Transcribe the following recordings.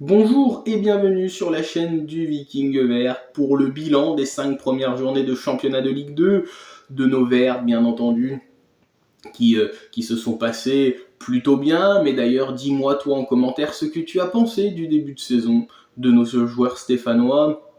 Bonjour et bienvenue sur la chaîne du Viking Vert pour le bilan des 5 premières journées de championnat de Ligue 2, de nos Verts bien entendu, qui se sont passés plutôt bien. Mais d'ailleurs, dis-moi toi en commentaire ce que tu as pensé du début de saison de nos joueurs stéphanois.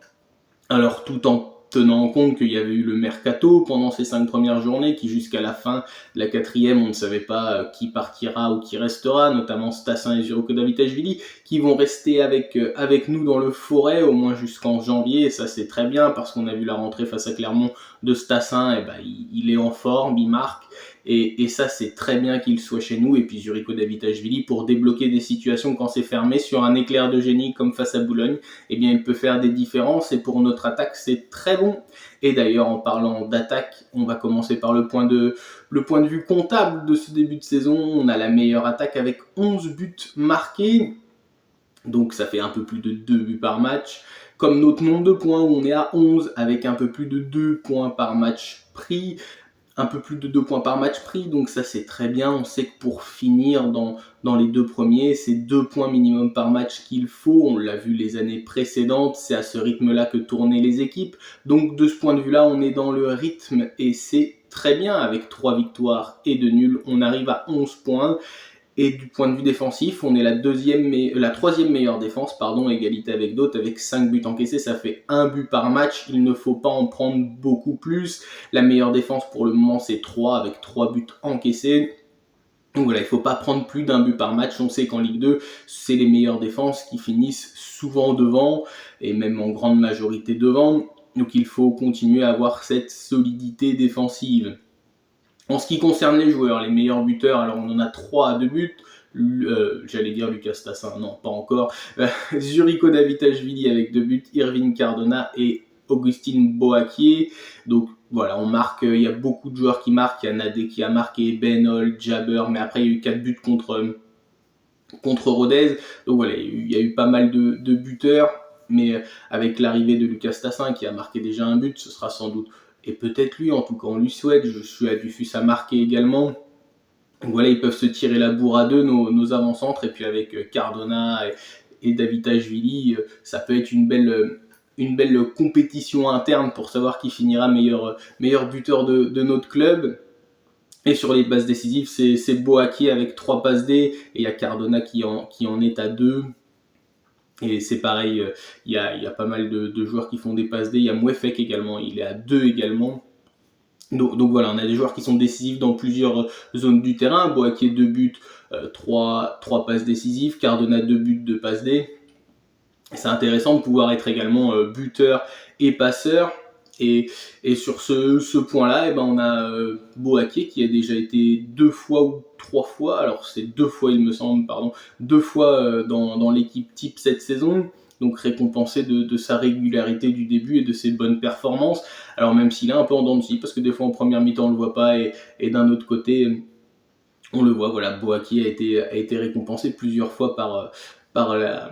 Alors tout en tenant en compte qu'il y avait eu le mercato pendant ces 5 premières journées, qui jusqu'à la fin de la quatrième, on ne savait pas qui partira ou qui restera, notamment Stassin et Jurko Davitashvili, qui vont rester avec nous dans le forêt au moins jusqu'en janvier, et ça c'est très bien parce qu'on a vu la rentrée face à Clermont de Stassin, et ben, il est en forme, il marque, et ça c'est très bien qu'il soit chez nous, et puis Juriko Davitashvili pour débloquer des situations quand c'est fermé sur un éclair de génie comme face à Boulogne, eh bien il peut faire des différences et pour notre attaque c'est très bon. Et d'ailleurs en parlant d'attaque, on va commencer par le point de vue comptable de ce début de saison. On a la meilleure attaque avec 11 buts marqués, donc ça fait un peu plus de 2 buts par match. Comme notre nombre de points où on est à 11 avec un peu plus de 2 points par match pris, un peu plus de 2 points par match pris, donc ça c'est très bien. On sait que pour finir dans les deux premiers, c'est 2 points minimum par match qu'il faut. On l'a vu les années précédentes, c'est à ce rythme-là que tournaient les équipes. Donc de ce point de vue-là, on est dans le rythme et c'est très bien. Avec 3 victoires et 2 nuls, on arrive à 11 points. Et du point de vue défensif, on est la troisième meilleure défense, égalité avec d'autres, avec 5 buts encaissés, ça fait 1 but par match, il ne faut pas en prendre beaucoup plus. La meilleure défense pour le moment c'est 3, avec 3 buts encaissés. Donc voilà, il ne faut pas prendre plus d'un but par match. On sait qu'en Ligue 2, c'est les meilleures défenses qui finissent souvent devant, et même en grande majorité devant. Donc il faut continuer à avoir cette solidité défensive. En ce qui concerne les joueurs, les meilleurs buteurs, alors on en a 3 à 2 buts. J'allais dire Lucas Tassin, non, pas encore. Zuriko Davitashvili avec 2 buts, Irving Cardona et Augustine Boakier. Donc voilà, on marque, il y a beaucoup de joueurs qui marquent. Il y a Nadé qui a marqué, Benol, Jabber, mais après il y a eu 4 buts contre Rodez. Donc voilà, il y a eu pas mal de buteurs, mais avec l'arrivée de Lucas Tassin qui a marqué déjà un but, ce sera sans doute, et peut-être lui, en tout cas on lui souhaite, je suis à Dufus à marquer également. Donc voilà, ils peuvent se tirer la bourre à deux, nos avant-centres, et puis avec Cardona et Davitashvili, ça peut être une belle compétition interne pour savoir qui finira meilleur buteur de notre club. Et sur les passes décisives, c'est Boakier avec 3 passes D, et il y a Cardona qui en est à 2. Et c'est pareil, il y a pas mal de joueurs qui font des passes D. Il y a Mouefek également, il est à 2 également. Donc voilà, on a des joueurs qui sont décisifs dans plusieurs zones du terrain. Boakier 2 buts, 3 passes décisives. Cardona 2 buts, 2 passes D. C'est intéressant de pouvoir être également buteur et passeur. Et sur ce point-là, on a Boakier qui a déjà été 2 fois ou 3 fois, alors c'est 2 fois il me semble, pardon, 2 fois dans l'équipe type cette saison, donc récompensé de sa régularité du début et de ses bonnes performances. Alors même s'il est un peu en dents de scie, parce que des fois en première mi-temps on le voit pas, et d'un autre côté on le voit, voilà, Boakier a été récompensé plusieurs fois par la,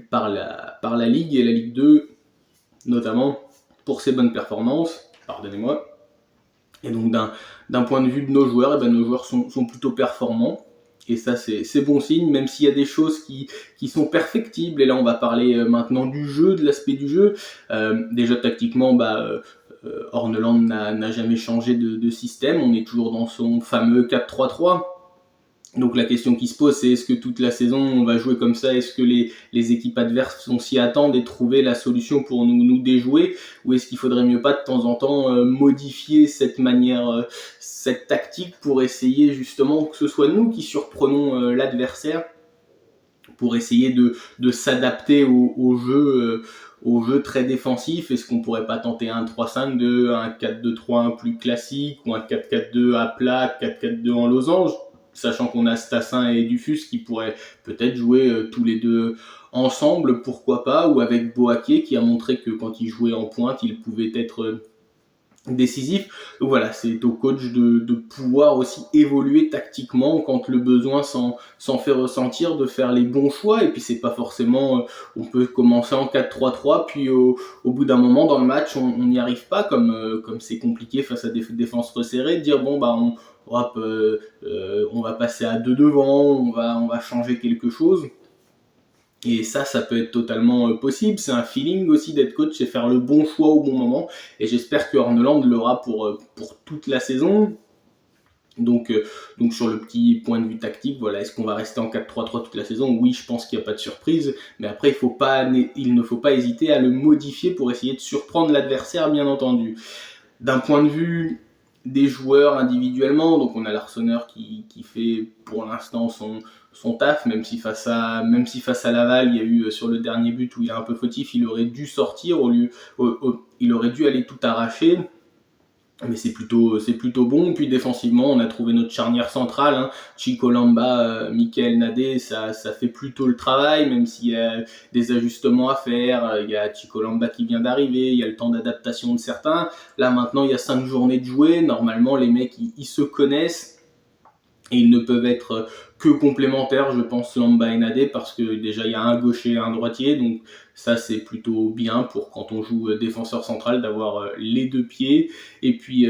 par la Ligue et la Ligue 2 notamment pour ses bonnes performances, pardonnez-moi. Et donc d'un point de vue de nos joueurs, nos joueurs sont plutôt performants. Et ça, c'est bon signe, même s'il y a des choses qui sont perfectibles. Et là, on va parler maintenant du jeu, de l'aspect du jeu. Déjà, tactiquement, Orneland n'a jamais changé de système. On est toujours dans son fameux 4-3-3. Donc la question qui se pose, c'est est-ce que toute la saison on va jouer comme ça? Est-ce que les équipes adverses vont s'y attendre et trouver la solution pour nous déjouer? Ou est-ce qu'il faudrait mieux pas de temps en temps modifier cette manière, cette tactique pour essayer justement que ce soit nous qui surprenons l'adversaire, pour essayer de s'adapter au jeu très défensif? Est-ce qu'on pourrait pas tenter un 3-5-2, un 4-2-3-1 plus classique, ou un 4-4-2 à plat, 4-4-2 en losange, sachant qu'on a Stassin et Dufus qui pourraient peut-être jouer tous les deux ensemble, pourquoi pas, ou avec Boakier qui a montré que quand il jouait en pointe, il pouvait être décisif. Donc voilà, c'est au coach de pouvoir aussi évoluer tactiquement quand le besoin s'en fait ressentir, de faire les bons choix. Et puis c'est pas forcément, on peut commencer en 4-3-3, puis au bout d'un moment dans le match on n'y arrive pas, comme c'est compliqué face à des défenses resserrées, de dire bon hop, on va passer à 2 devant, on va changer quelque chose. Et ça peut être totalement possible. C'est un feeling aussi d'être coach, c'est faire le bon choix au bon moment. Et j'espère que Horneland l'aura pour toute la saison. Donc, euh, donc sur le petit point de vue tactique, voilà, est-ce qu'on va rester en 4-3-3 toute la saison? Oui, je pense qu'il n'y a pas de surprise, mais après il ne faut pas hésiter à le modifier pour essayer de surprendre l'adversaire, bien entendu. D'un point de vue des joueurs individuellement, donc on a l'Arseneur qui fait pour l'instant son taf, même si face à Laval, il y a eu sur le dernier but où il est un peu fautif, il aurait dû sortir il aurait dû aller tout arracher. Mais c'est plutôt bon. Puis défensivement, on a trouvé notre charnière centrale, hein. Chico Lamba, Michael Nadé, ça fait plutôt le travail, même s'il y a des ajustements à faire. Il y a Chico Lamba qui vient d'arriver, il y a le temps d'adaptation de certains. Là maintenant, il y a 5 journées de jouer. Normalement, les mecs, ils se connaissent. Et ils ne peuvent être que complémentaires, je pense, Lamba et Nadé, parce que déjà il y a un gaucher et un droitier, donc ça c'est plutôt bien pour quand on joue défenseur central d'avoir les deux pieds, et puis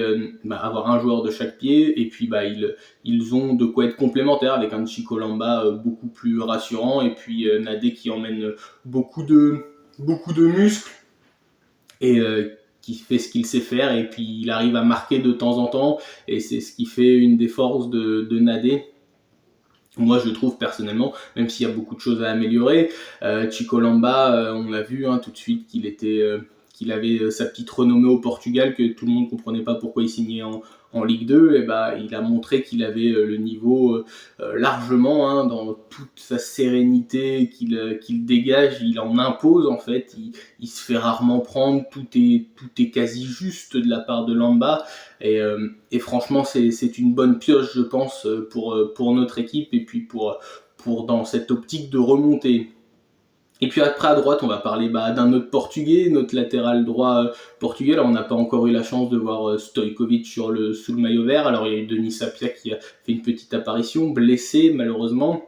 avoir un joueur de chaque pied, et puis ils ont de quoi être complémentaires avec un Chico Lamba beaucoup plus rassurant, et puis Nadé qui emmène beaucoup de muscles, et qui fait ce qu'il sait faire, et puis il arrive à marquer de temps en temps, et c'est ce qui fait une des forces de Nadé. Moi, je trouve personnellement, même s'il y a beaucoup de choses à améliorer, Chico Lamba, on a vu tout de suite qu'il avait sa petite renommée au Portugal, que tout le monde comprenait pas pourquoi il signait en Ligue 2, et il a montré qu'il avait le niveau largement, dans toute sa sérénité qu'il dégage, il en impose en fait, il se fait rarement prendre, tout est quasi juste de la part de Lamba. Et franchement, c'est une bonne pioche, je pense, pour notre équipe et puis pour dans cette optique de remonter. Et puis après à droite, on va parler d'un autre Portugais, notre latéral droit portugais. Alors on n'a pas encore eu la chance de voir Stojkovic sous le maillot vert. Alors il y a eu Denis Sapia qui a fait une petite apparition, blessé malheureusement.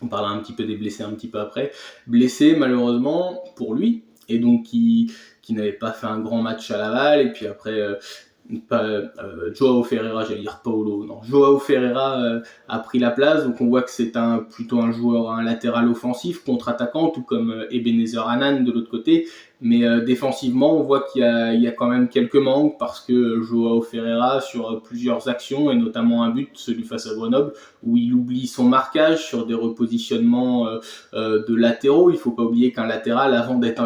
On parlera un petit peu des blessés un petit peu après. Blessé malheureusement pour lui, et donc qui n'avait pas fait un grand match à Laval. Et puis après, Joao Ferreira, j'allais dire Paulo, non, Joao Ferreira a pris la place, donc on voit que c'est plutôt un joueur, un latéral offensif, contre-attaquant, tout comme Ebenezer Hanan de l'autre côté, mais défensivement, on voit il y a quand même quelques manques, parce que Joao Ferreira, sur plusieurs actions, et notamment un but, celui face à Grenoble, où il oublie son marquage sur des repositionnements de latéraux. Il faut pas oublier qu'un latéral, avant d'être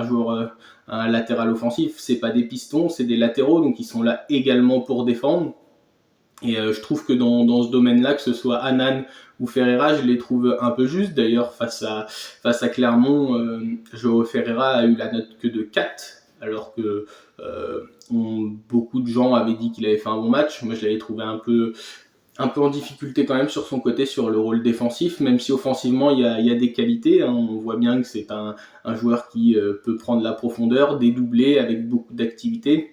un latéral offensif, c'est pas des pistons, c'est des latéraux, donc ils sont là également pour défendre. Et je trouve que dans ce domaine-là, que ce soit Hanan ou Ferreira, je les trouve un peu justes. D'ailleurs, face à Clermont, Joao Ferreira a eu la note que de 4, alors que beaucoup de gens avaient dit qu'il avait fait un bon match. Moi, je l'avais trouvé un peu en difficulté quand même sur son côté, sur le rôle défensif, même si offensivement il y a des qualités, hein. On voit bien que c'est un joueur qui peut prendre la profondeur, dédoubler avec beaucoup d'activité.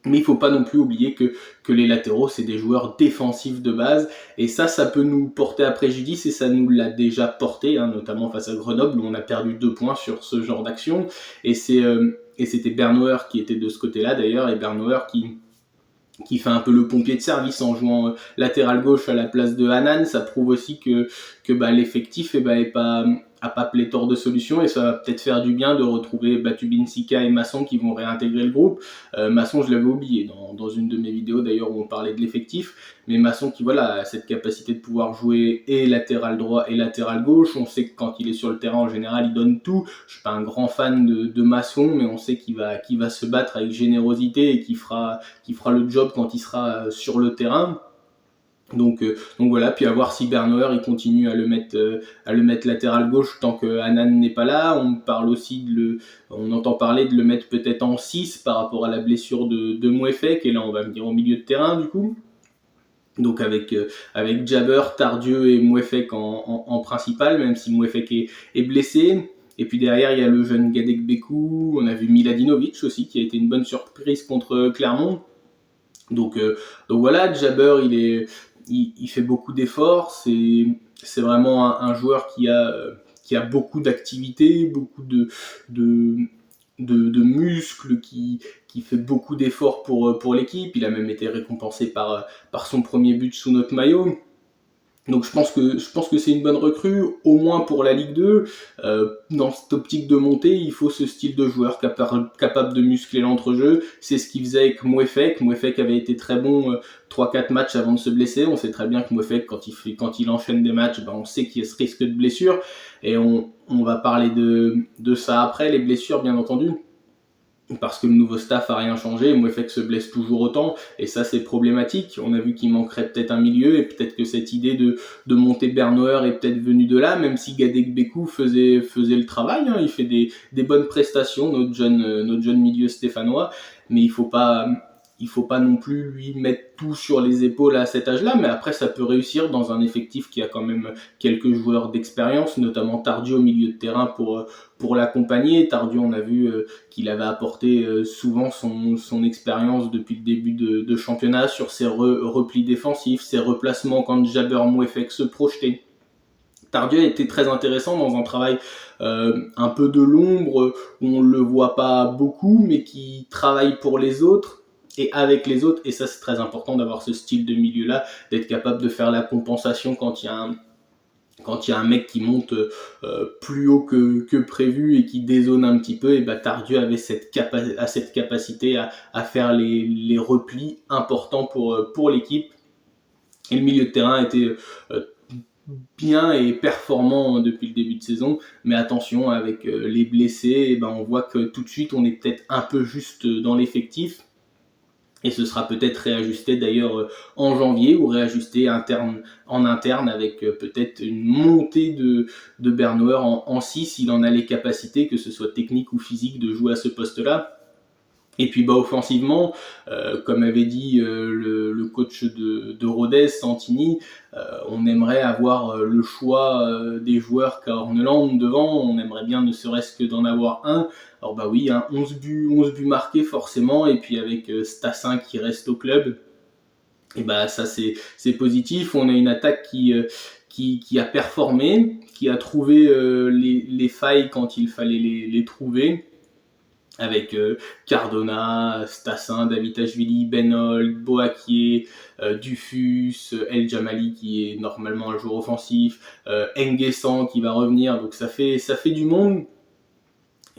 Mais il ne faut pas non plus oublier que les latéraux, c'est des joueurs défensifs de base, et ça peut nous porter à préjudice, et ça nous l'a déjà porté, notamment face à Grenoble, où on a perdu 2 points sur ce genre d'action, et c'était Bernauer qui était de ce côté-là d'ailleurs, et Bernauer qui fait un peu le pompier de service en jouant latéral gauche à la place de Hanan. Ça prouve aussi que l'effectif a pas pléthore de solutions, et ça va peut-être faire du bien de retrouver Batubinsika et Masson qui vont réintégrer le groupe. Masson, je l'avais oublié dans une de mes vidéos d'ailleurs où on parlait de l'effectif, mais Masson qui a cette capacité de pouvoir jouer et latéral droit et latéral gauche. On sait que quand il est sur le terrain en général il donne tout. Je suis pas un grand fan de Masson, mais on sait qu'il va se battre avec générosité et qu'il fera le job quand il sera sur le terrain. Donc voilà, puis à voir si Bernauer il continue à le mettre latéral gauche tant que Hanan n'est pas là. On entend parler de le mettre peut-être en 6 par rapport à la blessure de Mouefek, et là on va venir au milieu de terrain du coup. Donc avec Jabber, Tardieu et Mouefek en principal, même si Mouefek est blessé. Et puis derrière, il y a le jeune Gadek Bekou. On a vu Miladinovic aussi, qui a été une bonne surprise contre Clermont. Donc voilà, Jabber, il fait beaucoup d'efforts. C'est vraiment un joueur qui a beaucoup d'activité, beaucoup de muscles, qui fait beaucoup d'efforts pour l'équipe. Il a même été récompensé par son premier but sous notre maillot. Donc je pense que c'est une bonne recrue, au moins pour la Ligue 2. Dans cette optique de montée, il faut ce style de joueur capable de muscler l'entrejeu. C'est ce qu'il faisait avec Mouefek. Mouefek avait été très bon 3-4 matchs avant de se blesser. On sait très bien que Mouefek, quand il enchaîne des matchs, on sait qu'il y a ce risque de blessure. Et on va parler de ça après, les blessures bien entendu. Parce que le nouveau staff a rien changé, Mouefek se blesse toujours autant, et ça c'est problématique. On a vu qu'il manquerait peut-être un milieu, et peut-être que cette idée de monter Bernauer est peut-être venue de là, même si Gadek-Bekou faisait le travail, hein. Il fait des bonnes prestations, notre jeune milieu stéphanois, mais il faut pas non plus lui mettre tout sur les épaules à cet âge-là, mais après ça peut réussir dans un effectif qui a quand même quelques joueurs d'expérience, notamment Tardieu au milieu de terrain pour l'accompagner. Tardieu, on a vu qu'il avait apporté souvent son expérience depuis le début de championnat sur ses replis défensifs, ses replacements quand Jaber Mouefek se projetait. Tardieu a été très intéressant dans un travail un peu de l'ombre, où on le voit pas beaucoup, mais qui travaille pour les autres et avec les autres, et ça c'est très important d'avoir ce style de milieu-là, d'être capable de faire la compensation quand il y a un mec qui monte plus haut que prévu et qui dézone un petit peu, et Tardieu avait cette capacité à faire les replis importants pour l'équipe. Et le milieu de terrain était bien et performant depuis le début de saison, mais attention, avec les blessés, on voit que tout de suite on est peut-être un peu juste dans l'effectif. Et ce sera peut-être réajusté d'ailleurs en janvier, ou réajusté en interne avec peut-être une montée de Bernauer en 6, il en a les capacités, que ce soit technique ou physique, de jouer à ce poste-là. Et puis offensivement, comme avait dit le coach de Rodez, Santini, on aimerait avoir le choix des joueurs qu'a Orneland devant. On aimerait bien ne serait-ce que d'en avoir un. Alors oui, 11 buts marqués forcément, et puis avec Stassin qui reste au club, et ça c'est positif. On a une attaque qui a performé, qui a trouvé les failles quand il fallait les trouver, avec Cardona, Stassin, Davitashvili, Benol, Boakier, Dufus, El Jamali qui est normalement un joueur offensif, Nguessan qui va revenir, donc ça fait du monde.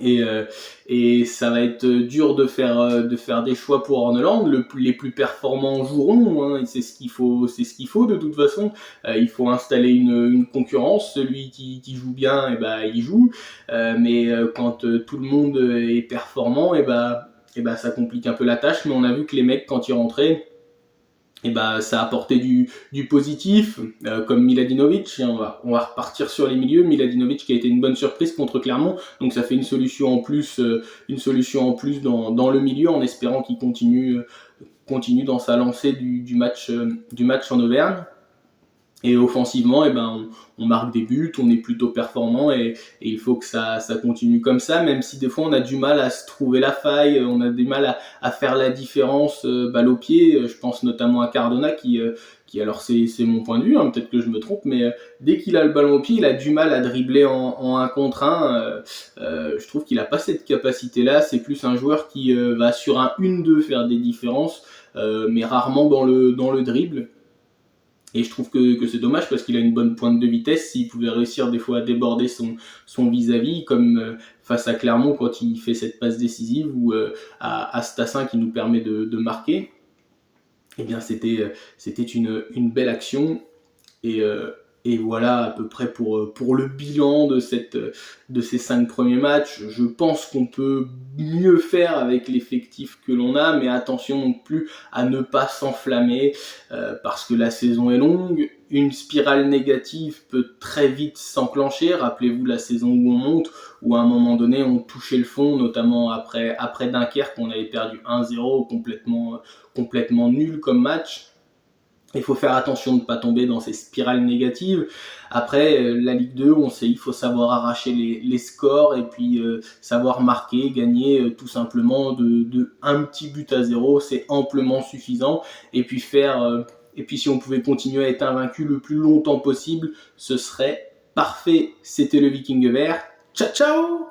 Et ça va être dur de faire des choix pour Orneland. Les plus performants joueront, hein, c'est ce qu'il faut de toute façon. Il faut installer une concurrence. Celui qui joue bien, il joue. Mais quand tout le monde est performant, ça complique un peu la tâche. Mais on a vu que les mecs, quand ils rentraient, ça a apporté du positif, comme Miladinovic. On va repartir sur les milieux. Miladinovic qui a été une bonne surprise contre Clermont, donc ça fait une solution en plus dans le milieu, en espérant qu'il continue dans sa lancée du match en Auvergne. Et offensivement, on marque des buts, on est plutôt performant, et il faut que ça continue comme ça, même si des fois on a du mal à se trouver la faille, on a du mal à faire la différence balle au pied. Je pense notamment à Cardona qui alors c'est mon point de vue, hein, peut-être que je me trompe, mais dès qu'il a le ballon au pied, il a du mal à dribbler en 1 contre 1. Je trouve qu'il a pas cette capacité-là. C'est plus un joueur qui va sur un 1-2 faire des différences, mais rarement dans le dribble. Et je trouve que c'est dommage, parce qu'il a une bonne pointe de vitesse. S'il pouvait réussir des fois à déborder son vis-à-vis, comme face à Clermont quand il fait cette passe décisive, ou à Stassin qui nous permet de marquer, c'était une belle action. Et voilà à peu près pour le bilan de ces 5 premiers matchs. Je pense qu'on peut mieux faire avec l'effectif que l'on a, mais attention non plus à ne pas s'enflammer, parce que la saison est longue. Une spirale négative peut très vite s'enclencher. Rappelez-vous la saison où on monte, où à un moment donné on touchait le fond, notamment après Dunkerque, on avait perdu 1-0, complètement nul comme match. Il faut faire attention de ne pas tomber dans ces spirales négatives. Après, la Ligue 2, on sait, il faut savoir arracher les scores, et puis savoir marquer, gagner tout simplement de un petit but à 0, c'est amplement suffisant. Et puis si on pouvait continuer à être invaincu le plus longtemps possible, ce serait parfait. C'était le Viking vert. Ciao ciao!